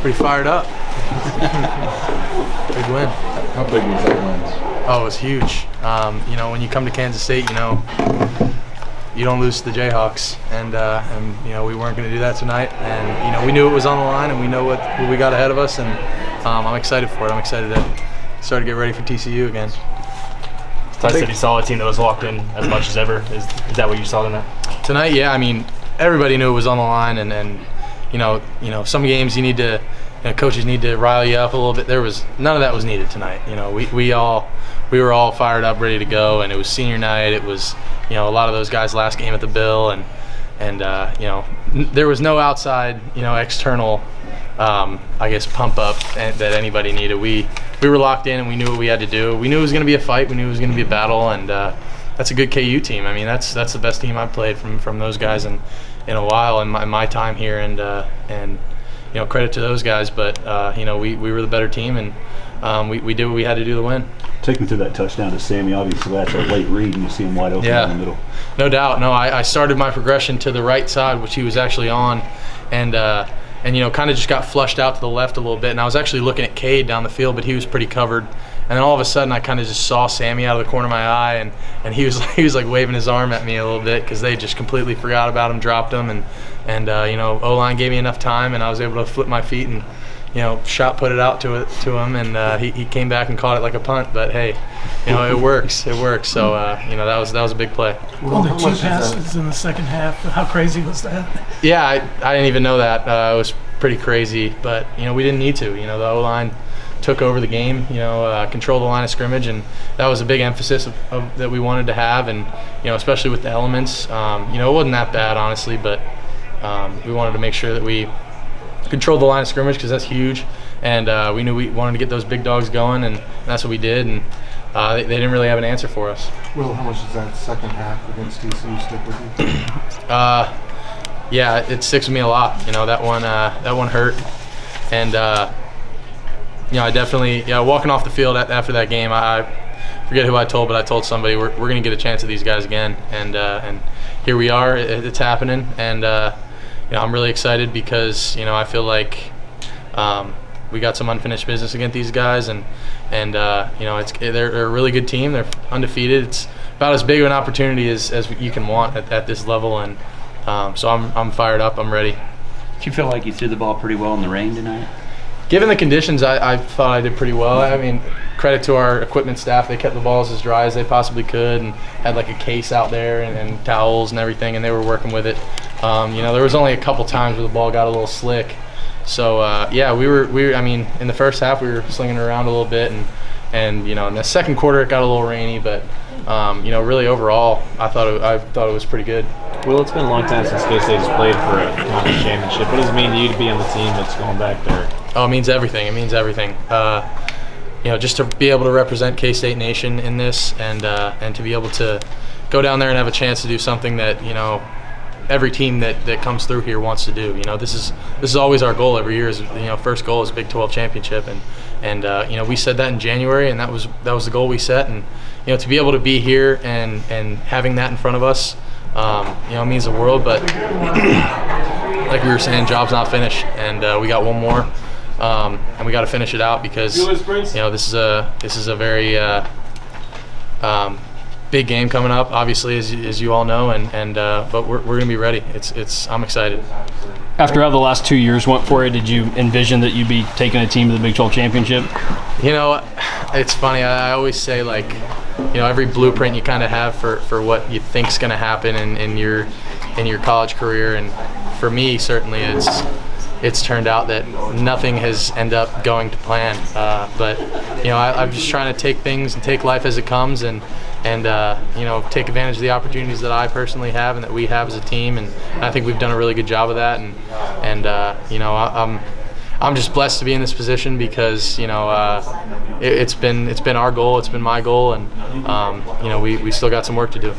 Pretty fired up. Big win. How big was that win? Oh, it was huge. When you come to Kansas State, you don't lose to the Jayhawks, and we weren't going to do that tonight. And we knew it was on the line, and we know what we got ahead of us, and I'm excited for it. I'm excited to start to get ready for TCU again. Ty said he saw a team that was locked in as much as ever. Is that what you saw tonight? Tonight, yeah. I mean, everybody knew it was on the line, and some games you need to, coaches need to rile you up a little bit. None of that was needed tonight. We were all fired up, ready to go, and it was senior night. It was a lot of those guys' last game at the Bill, and there was no outside external pump up that anybody needed. We were locked in, and we knew what we had to do. We knew it was going to be a fight. We knew it was going to be a battle, and that's a good KU team. I mean, that's the best team I've played from those guys in a while in my time here, and credit to those guys. But we were the better team, and we did what we had to do to win. Take me through that touchdown to Sammy. Obviously, that's a late read, and you see him wide open in the middle. No doubt. No, I started my progression to the right side, which he was actually on, and kind of just got flushed out to the left a little bit. And I was actually looking at Cade down the field, but he was pretty covered. And then all of a sudden, I kind of just saw Sammy out of the corner of my eye, and he was like waving his arm at me a little bit because they just completely forgot about him, dropped him, and O-line gave me enough time, and I was able to flip my feet and shot put it out to him, and he came back and caught it like a punt. But hey, it works. It works. So that was a big play. Only 2 passes in the second half. How crazy was that? Yeah, I didn't even know that. It was pretty crazy, but we didn't need to. The O-line took over the game, controlled the line of scrimmage, and that was a big emphasis that we wanted to have, and especially with the elements. It wasn't that bad, honestly, but we wanted to make sure that we controlled the line of scrimmage because that's huge, and we knew we wanted to get those big dogs going, and that's what we did, and they didn't really have an answer for us. Will, how much does that second half against TCU stick with you? Yeah, it sticks with me a lot. That one hurt, and I definitely walking off the field after that game, I forget who I told, but I told somebody we're going to get a chance at these guys again, and here we are. It's happening, and I'm really excited because I feel like we got some unfinished business against these guys, and they're a really good team. They're undefeated. It's about as big of an opportunity as you can want at this level, and so I'm fired up. I'm ready. Did you feel like you threw the ball pretty well in the rain tonight? Given the conditions, I thought I did pretty well. I mean, credit to our equipment staff. They kept the balls as dry as they possibly could and had like a case out there and towels and everything, and they were working with it. There was only a couple times where the ball got a little slick. So, we were. I mean, in the first half, we were slinging it around a little bit, and in the second quarter, it got a little rainy. But, really overall, I thought it was pretty good. Well, it's been a long time since K-State has played for a conference championship. What does it mean to you to be on the team that's going back there? Oh, it means everything. It means everything. Just to be able to represent K-State Nation in this, and to be able to go down there and have a chance to do something that every team that comes through here wants to do. This is always our goal every year. Is first goal is Big 12 championship, and we said that in January, and that was the goal we set, and to be able to be here and having that in front of us, means the world. But like we were saying, job's not finished, and we got one more. And we got to finish it out because this is a very big game coming up, obviously, as you all know, but we're gonna be ready. I'm excited. After how the last 2 years went for you, did you envision that you'd be taking a team to the Big 12 championship? It's funny. I always say, like, every blueprint you kind of have for what you think's gonna happen in your college career, and for me, certainly it's turned out that nothing has ended up going to plan. But I'm just trying to take things and take life as it comes, and take advantage of the opportunities that I personally have and that we have as a team, and I think we've done a really good job of that. And I'm just blessed to be in this position because it's been our goal, it's been my goal, and we still got some work to do.